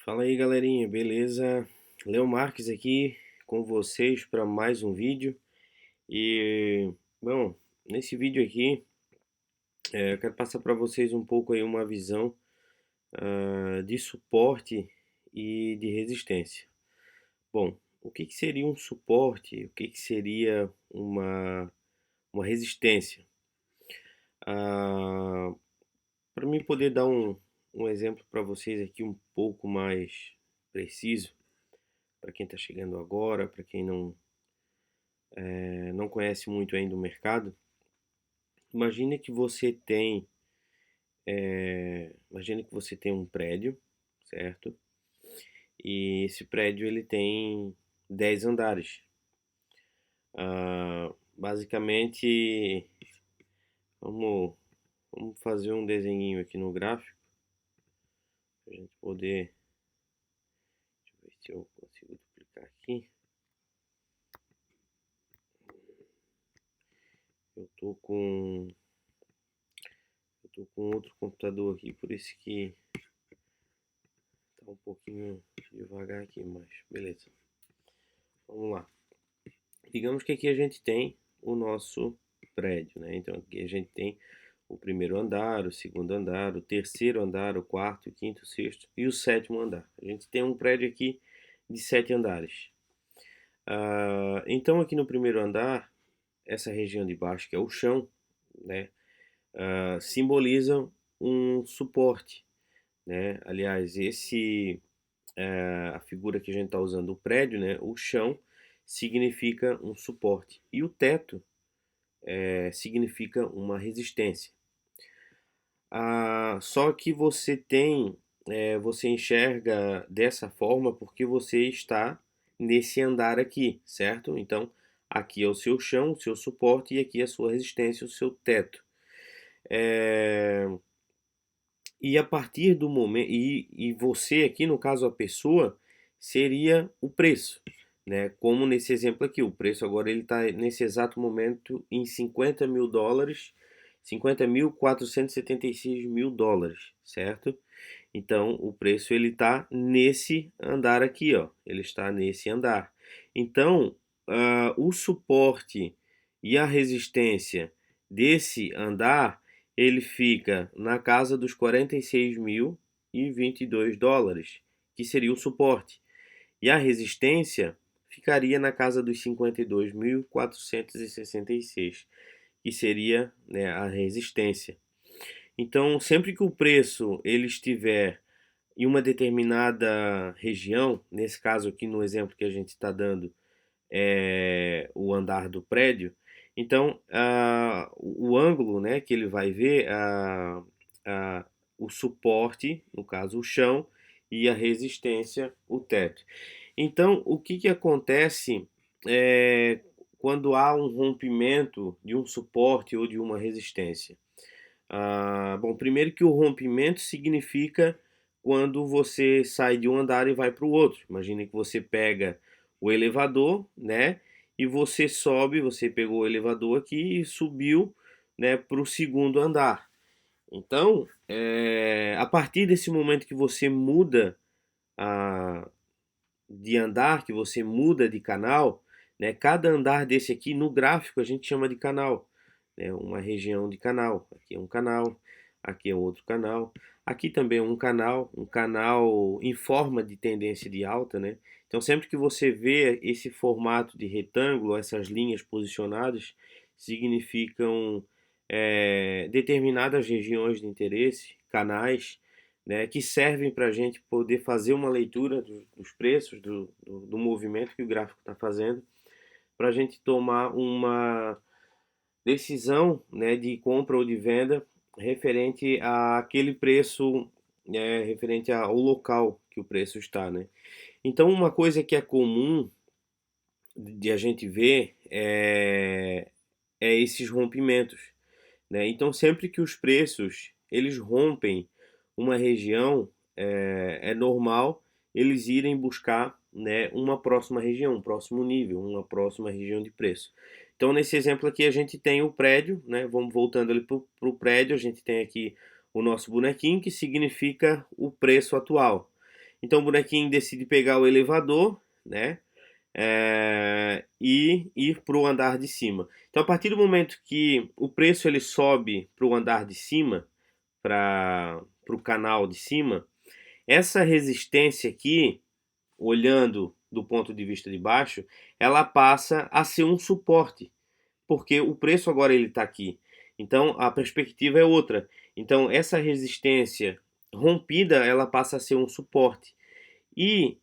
Fala aí, galerinha, beleza? Léo Marques aqui com vocês para mais um vídeo. E, bom, nesse vídeo aqui eu quero passar para vocês um pouco aí uma visão de suporte e de resistência. Bom, o que que seria um suporte? O que que seria uma resistência? Ah, para mim poder dar um exemplo para vocês aqui um pouco mais preciso, para quem está chegando agora, para quem não conhece muito ainda o mercado, imagine que você tem, imagine que você tem um prédio, certo? E esse prédio ele tem 10 andares. Basicamente, vamos, vamos fazer um desenho aqui no gráfico, para a gente poder, deixa eu ver se eu consigo duplicar aqui. Eu tô com, eu tô com outro computador aqui, por isso que tá um pouquinho devagar aqui, mas beleza. Vamos lá. Digamos que aqui a gente tem o nosso prédio, né? Então aqui a gente tem o primeiro andar, o segundo andar, o terceiro andar, o quarto, o quinto, o sexto e o sétimo andar. A gente tem um prédio aqui de 7 andares. Então aqui no primeiro andar, essa região de baixo que é o chão, né? Simboliza um suporte, né? Aliás, a figura que a gente está usando, o prédio, né? O chão significa um suporte e o teto significa uma resistência. Só que você enxerga dessa forma porque você está nesse andar aqui, certo? Então, aqui é o seu chão, o seu suporte, e aqui é a sua resistência, o seu teto. É, e a partir do momento. E você aqui, no caso a pessoa, seria o preço. Né? Como nesse exemplo aqui, o preço agora ele está nesse exato momento em 50 mil dólares, 50.476 mil dólares, certo? Então o preço ele está nesse andar aqui, ó, ele está nesse andar. Então o suporte e a resistência desse andar ele fica na casa dos 46.022 dólares, que seria o suporte. E a resistência ficaria na casa dos 52.466, que seria, né, a resistência. Então, sempre que o preço ele estiver em uma determinada região, nesse caso aqui no exemplo que a gente está dando, o andar do prédio, então o ângulo, né, que ele vai ver, a, o suporte, no caso o chão, e a resistência, o teto. Então, o que, que acontece quando há um rompimento de um suporte ou de uma resistência? Bom, primeiro que o rompimento significa quando você sai de um andar e vai para o outro. Imagine que você pega o elevador, né? E você sobe, você pegou o elevador aqui e subiu, né, para o segundo andar. Então, a partir desse momento que você muda a, de andar, que você muda de canal, né? Cada andar desse aqui no gráfico a gente chama de canal, né? Uma região de canal. Aqui é um canal, aqui é outro canal, aqui também é um canal em forma de tendência de alta, né? Então sempre que você vê esse formato de retângulo, essas linhas posicionadas, significam determinadas regiões de interesse, canais, né, que servem para a gente poder fazer uma leitura dos preços, do movimento que o gráfico está fazendo, para a gente tomar uma decisão, né, de compra ou de venda referente àquele preço, referente ao local que o preço está. Né? Então, uma coisa que é comum de a gente ver é esses rompimentos. Né? Então, sempre que os preços eles rompem uma região, é normal eles irem buscar, né, uma próxima região, um próximo nível, uma próxima região de preço. Então, nesse exemplo aqui, a gente tem o prédio, né? Vamos voltando ali para o prédio, a gente tem aqui o nosso bonequinho, que significa o preço atual. Então o bonequinho decide pegar o elevador, né? E ir para o andar de cima. Então, a partir do momento que o preço ele sobe para o andar de cima, para o canal de cima, essa resistência aqui, olhando do ponto de vista de baixo, ela passa a ser um suporte, porque o preço agora ele está aqui. Então, a perspectiva é outra. Então, essa resistência rompida, ela passa a ser um suporte. E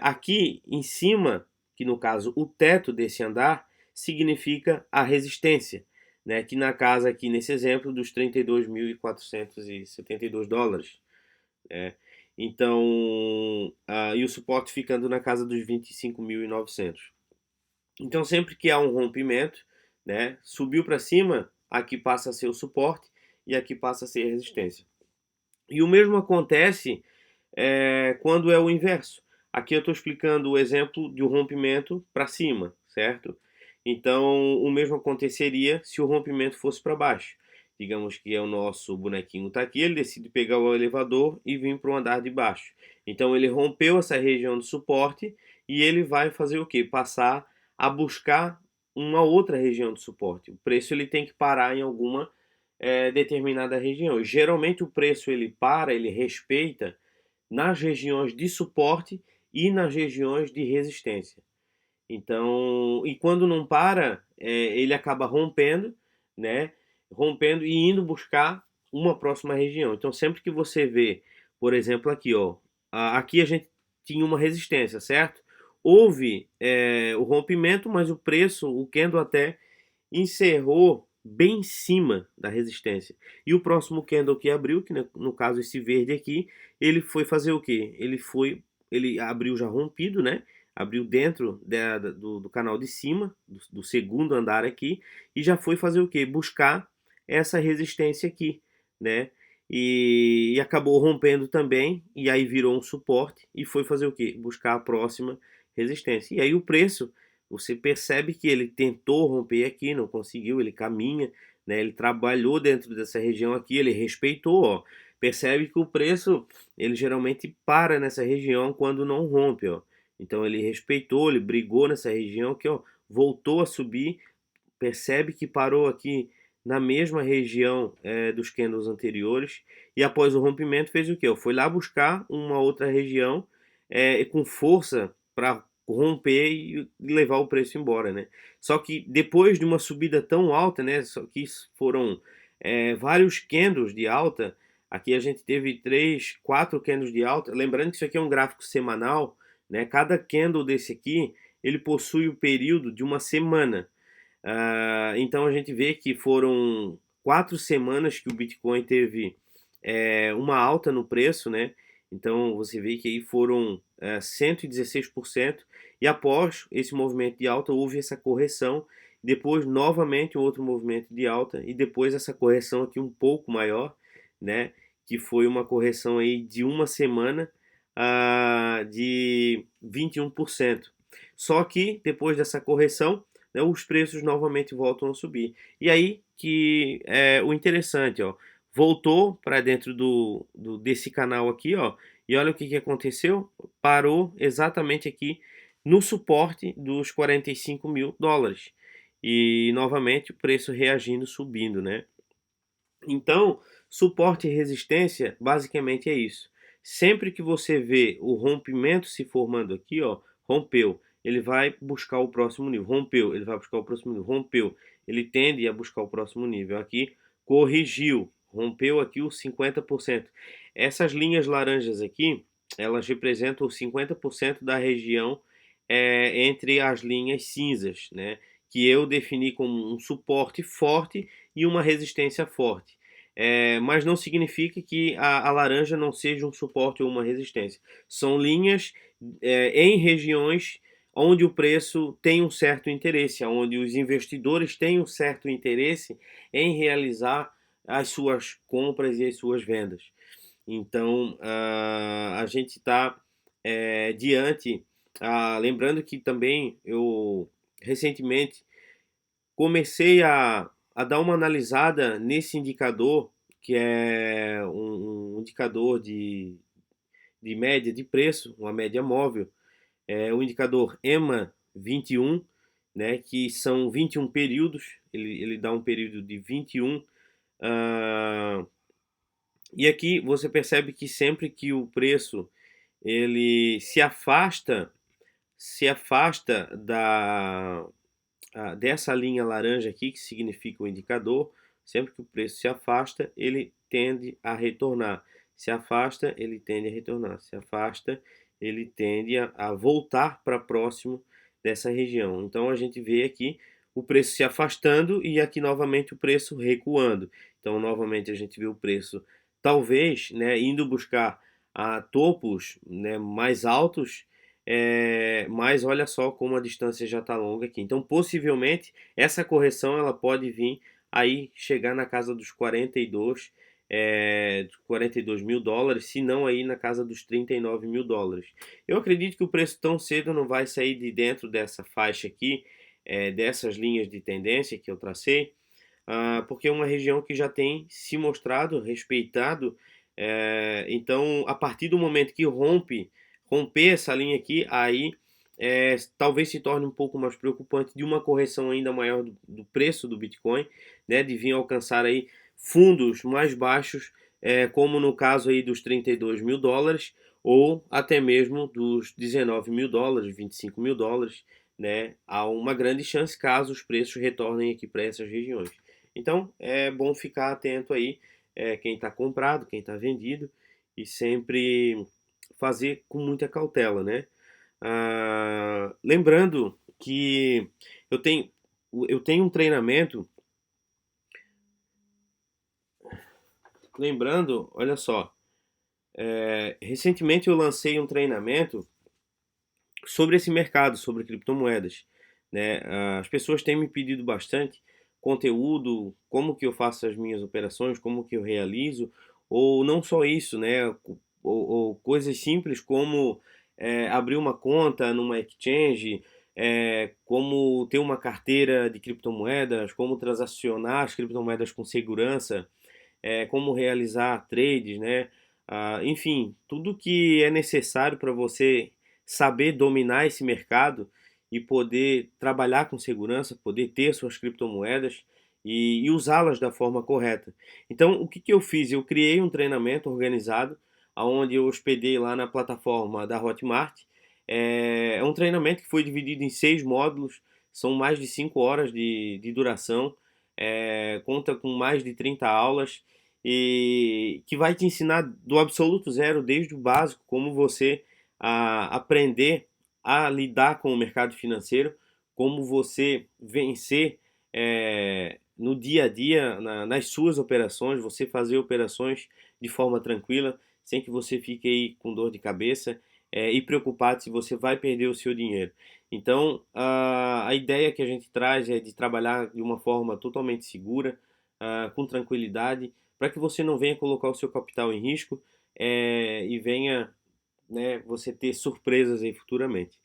aqui em cima, que no caso o teto desse andar, significa a resistência, né? Que na casa aqui nesse exemplo dos 32.472 dólares. Né? Então, e o suporte ficando na casa dos 25.900. Então, sempre que há um rompimento, né? Subiu para cima, aqui passa a ser o suporte e aqui passa a ser a resistência. E o mesmo acontece quando é o inverso. Aqui eu estou explicando o exemplo de um rompimento para cima, certo? Então, o mesmo aconteceria se o rompimento fosse para baixo. Digamos que é o nosso bonequinho está aqui, ele decide pegar o elevador e vir para o andar de baixo. Então, ele rompeu essa região de suporte e ele vai fazer o quê? Passar a buscar uma outra região de suporte. O preço ele tem que parar em alguma determinada região. Geralmente o preço ele para, ele respeita nas regiões de suporte e nas regiões de resistência. Então, e quando não para, ele acaba rompendo, né? Rompendo e indo buscar uma próxima região. Então, sempre que você vê, por exemplo, aqui, ó, aqui a gente tinha uma resistência, certo? Houve o rompimento, mas o preço, o candle até encerrou bem em cima da resistência. E o próximo candle que abriu, que no caso esse verde aqui, ele foi fazer o quê? Ele abriu já rompido, né? Abriu dentro do canal de cima, do segundo andar aqui, e já foi fazer o quê? Buscar essa resistência aqui, né? E acabou rompendo também, e aí virou um suporte, e foi fazer o quê? Buscar a próxima resistência. E aí o preço, você percebe que ele tentou romper aqui, não conseguiu, ele caminha, né? Ele trabalhou dentro dessa região aqui, ele respeitou, ó. Percebe que o preço, ele geralmente para nessa região quando não rompe, ó. Então ele respeitou, ele brigou nessa região aqui, ó, voltou a subir, percebe que parou aqui na mesma região dos candles anteriores e após o rompimento fez o que? Foi lá buscar uma outra região com força para romper e levar o preço embora, né? Só que depois de uma subida tão alta, né? Só que foram vários candles de alta. Aqui a gente teve 3, 4 candles de alta. Lembrando que isso aqui é um gráfico semanal, né? Cada candle desse aqui ele possui o período de uma semana. Então a gente vê que foram 4 semanas que o Bitcoin teve uma alta no preço, né? Então você vê que aí foram 116%, e após esse movimento de alta houve essa correção, depois novamente um outro movimento de alta e depois essa correção aqui um pouco maior, né? Que foi uma correção aí de uma semana de 21%. Só que depois dessa correção, né, os preços novamente voltam a subir. E aí que é o interessante, ó, voltou para dentro desse canal aqui, ó, e olha o que aconteceu, parou exatamente aqui no suporte dos 45 mil dólares. E novamente o preço reagindo, subindo, né? Então, suporte e resistência basicamente é isso. Sempre que você vê o rompimento se formando aqui, ó, rompeu, ele vai buscar o próximo nível. Rompeu, ele vai buscar o próximo nível. Rompeu, ele tende a buscar o próximo nível. Aqui corrigiu, rompeu aqui os 50%. Essas linhas laranjas aqui, elas representam os 50% da região entre as linhas cinzas, né? Que eu defini como um suporte forte e uma resistência forte. Mas não significa que a laranja não seja um suporte ou uma resistência. São linhas em regiões onde o preço tem um certo interesse, onde os investidores têm um certo interesse em realizar as suas compras e as suas vendas. Então, a gente está diante. Lembrando que também eu recentemente comecei a dar uma analisada nesse indicador, que é um indicador de de média de preço, uma média móvel, é o indicador EMA 21, né, que são 21 períodos, ele dá um período de 21. E aqui você percebe que sempre que o preço ele se afasta dessa linha laranja aqui, que significa o indicador, sempre que o preço se afasta, ele tende a retornar. Se afasta, ele tende a retornar. Se afasta, ele tende a voltar para próximo dessa região. Então a gente vê aqui o preço se afastando e aqui novamente o preço recuando. Então novamente a gente vê o preço talvez, né, indo buscar a topos, né, mais altos, mas olha só como a distância já está longa aqui. Então, possivelmente, essa correção ela pode vir aí chegar na casa dos 42 mil dólares, se não aí na casa dos 39 mil dólares. Eu acredito que o preço tão cedo não vai sair de dentro dessa faixa aqui, dessas linhas de tendência que eu tracei, porque é uma região que já tem se mostrado respeitado. Então, a partir do momento que romper essa linha aqui, aí talvez se torne um pouco mais preocupante de uma correção ainda maior do preço do Bitcoin, né, de vir alcançar aí fundos mais baixos, como no caso aí dos 32 mil dólares, ou até mesmo dos 19 mil dólares, 25 mil dólares, né? Há uma grande chance caso os preços retornem aqui para essas regiões. Então é bom ficar atento aí, quem está comprado, quem está vendido, e sempre fazer com muita cautela, né? Lembrando que eu tenho, eu tenho um treinamento. Lembrando, olha só, recentemente eu lancei um treinamento sobre esse mercado, sobre criptomoedas, né? As pessoas têm me pedido bastante conteúdo, como que eu faço as minhas operações, como que eu realizo, ou não só isso, né? Ou coisas simples como abrir uma conta numa exchange, como ter uma carteira de criptomoedas, como transacionar as criptomoedas com segurança, como realizar trades, né? Enfim, tudo que é necessário para você saber dominar esse mercado e poder trabalhar com segurança, poder ter suas criptomoedas e usá-las da forma correta. Então, o que eu fiz? Eu criei um treinamento organizado, onde eu hospedei lá na plataforma da Hotmart. É um treinamento que foi dividido em 6 módulos, são mais de 5 horas de duração, conta com mais de 30 aulas e que vai te ensinar do absoluto zero, desde o básico, como você aprender a lidar com o mercado financeiro, como você vencer no dia a dia, nas suas operações, você fazer operações de forma tranquila, sem que você fique aí com dor de cabeça e preocupado se você vai perder o seu dinheiro. Então, a ideia que a gente traz é de trabalhar de uma forma totalmente segura, com tranquilidade, para que você não venha colocar o seu capital em risco e venha, né, você ter surpresas aí futuramente.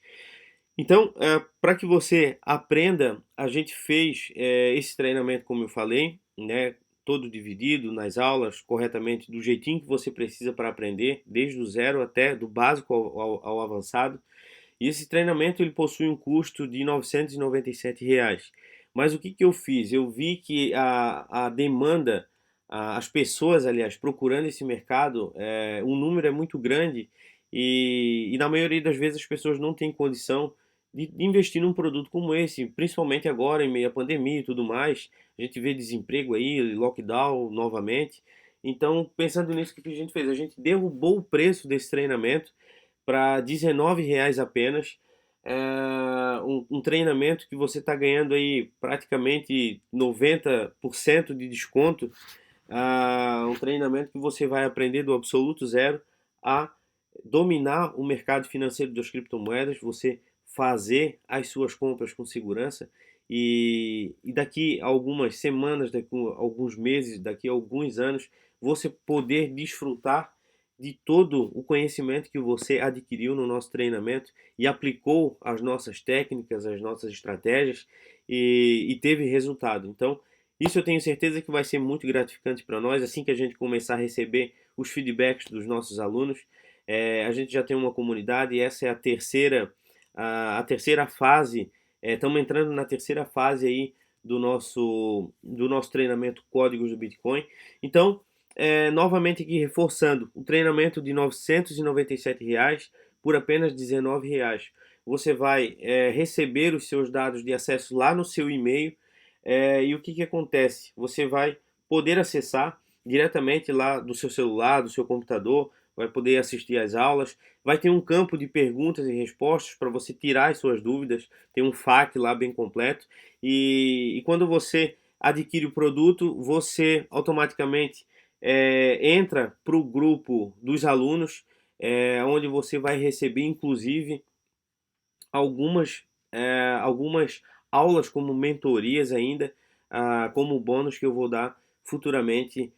Então, para que você aprenda, a gente fez esse treinamento, como eu falei, né, todo dividido nas aulas, corretamente, do jeitinho que você precisa para aprender, desde o zero até do básico ao avançado. E esse treinamento ele possui um custo de R$ 997. Mas o que eu fiz? Eu vi que a demanda, as pessoas, aliás, procurando esse mercado, o número é muito grande e na maioria das vezes as pessoas não têm condição de investir num produto como esse, principalmente agora em meio à pandemia e tudo mais. A gente vê desemprego aí, lockdown novamente. Então, pensando nisso, o que a gente fez? A gente derrubou o preço desse treinamento para R$ 19 apenas. Um treinamento que você está ganhando aí praticamente 90% de desconto. Um treinamento que você vai aprender do absoluto zero a dominar o mercado financeiro das criptomoedas, você fazer as suas compras com segurança e daqui a algumas semanas, daqui a alguns meses, daqui a alguns anos, você poder desfrutar de todo o conhecimento que você adquiriu no nosso treinamento e aplicou as nossas técnicas, as nossas estratégias e teve resultado. Então, isso eu tenho certeza que vai ser muito gratificante para nós assim que a gente começar a receber os feedbacks dos nossos alunos. A gente já tem uma comunidade e essa é a terceira fase. Estamos entrando na terceira fase aí do nosso treinamento Códigos do Bitcoin. Então, novamente aqui reforçando, o treinamento de R$ 997 por apenas R$ 19. Você vai receber os seus dados de acesso lá no seu e-mail, e o que acontece? Você vai poder acessar diretamente lá do seu celular, do seu computador, vai poder assistir às aulas, vai ter um campo de perguntas e respostas para você tirar as suas dúvidas, tem um FAQ lá bem completo, e quando você adquire o produto, você automaticamente entra para o grupo dos alunos, onde você vai receber inclusive algumas aulas como mentorias ainda, como bônus que eu vou dar futuramente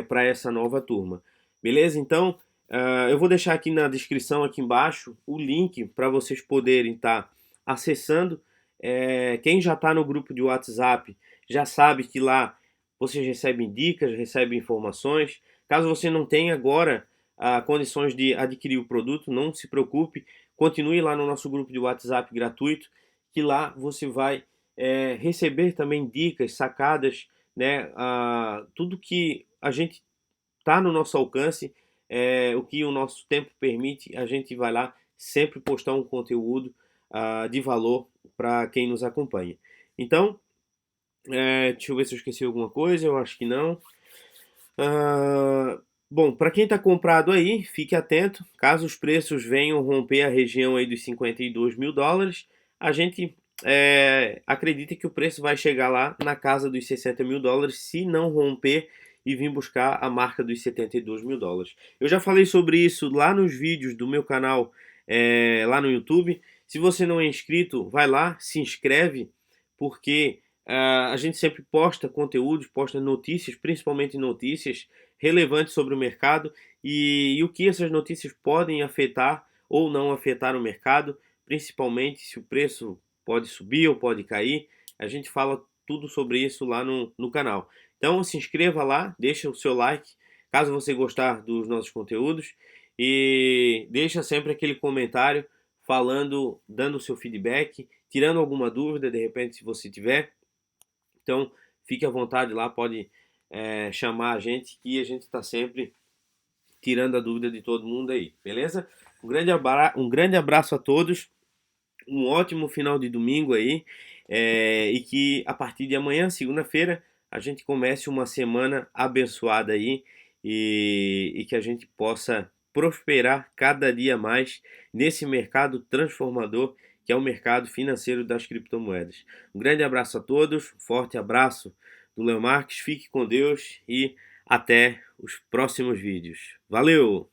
para essa nova turma. Beleza? Então, eu vou deixar aqui na descrição, aqui embaixo, o link para vocês poderem estar acessando. Quem já está no grupo de WhatsApp já sabe que lá vocês recebem dicas, recebem informações. Caso você não tenha agora condições de adquirir o produto, não se preocupe, continue lá no nosso grupo de WhatsApp gratuito, que lá você vai receber também dicas, sacadas, né? Tudo que a gente está no nosso alcance, o que o nosso tempo permite, a gente vai lá sempre postar um conteúdo de valor para quem nos acompanha. Então, deixa eu ver se eu esqueci alguma coisa, eu acho que não. Bom, para quem está comprado aí, fique atento. Caso os preços venham romper a região aí dos US$ 52.000, a gente acredita que o preço vai chegar lá na casa dos US$ 60.000, se não romper e vir buscar a marca dos US$ 72.000. Eu já falei sobre isso lá nos vídeos do meu canal, lá no YouTube. Se você não é inscrito, vai lá, se inscreve, porque a gente sempre posta conteúdos, posta notícias, principalmente notícias relevantes sobre o mercado e o que essas notícias podem afetar ou não afetar o mercado, principalmente se o preço pode subir ou pode cair. A gente fala tudo sobre isso lá no canal. Então se inscreva lá, deixa o seu like, caso você gostar dos nossos conteúdos, e deixa sempre aquele comentário falando, dando o seu feedback, tirando alguma dúvida, de repente, se você tiver. Então, fique à vontade lá, pode chamar a gente, que a gente está sempre tirando a dúvida de todo mundo aí, beleza? Um grande abraço a todos, um ótimo final de domingo aí, e que a partir de amanhã, segunda-feira, a gente comece uma semana abençoada aí, e que a gente possa prosperar cada dia mais nesse mercado transformador que é o mercado financeiro das criptomoedas. Um grande abraço a todos, forte abraço do Leo Marques, fique com Deus e até os próximos vídeos. Valeu!